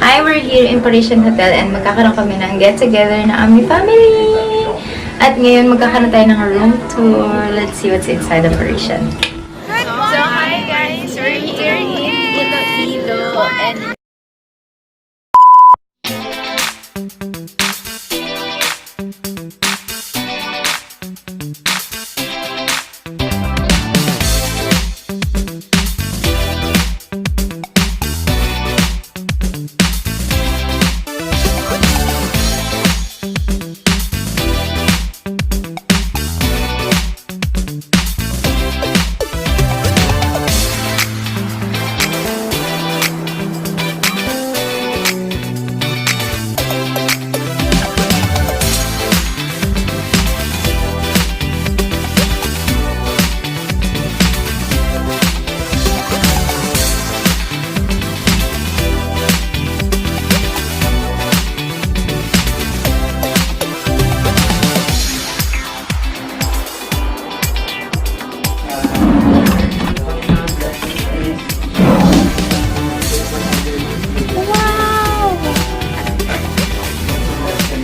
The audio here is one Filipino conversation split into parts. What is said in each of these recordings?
Hi, we're here in Parisian Hotel and magkakaroon kami ng get-together na aming family! At ngayon, magkakaroon tayo ng room tour. Let's see what's inside the Parisian. So, hi guys! We're here in Iloilo and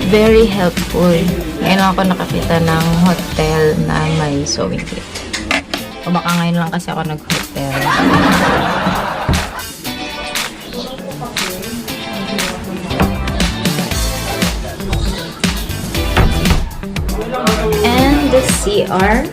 very helpful. Ngayon ako nakakita ng hotel na may sewing kit. O baka ngayon lang kasi ako nag-hotel. And the CR.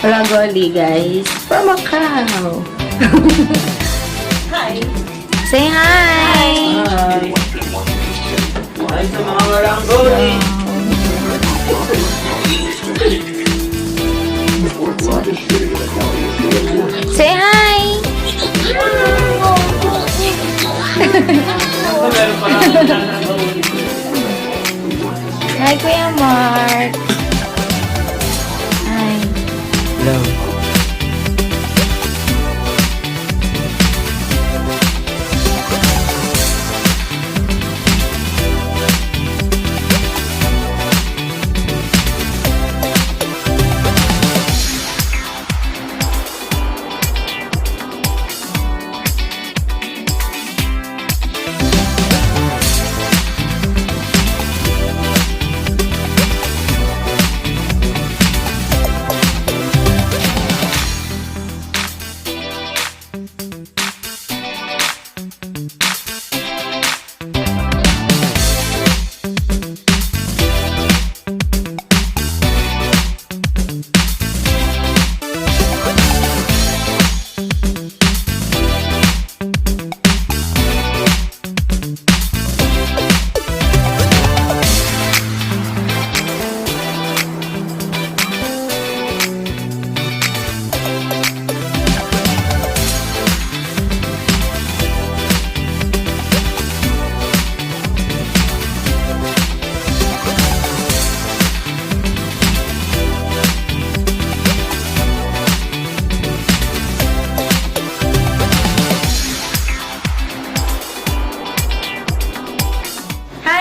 Ragoli, guys. From Macau. Hi. Say hi. Hi. Hi sa mga Ragoli. Say hi. Hi, Kuya Mark. Hi. Hello.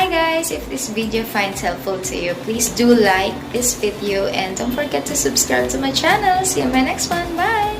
hi guys! If this video finds helpful to you, please do like this video and don't forget to subscribe to my channel. See you in my next one. Bye!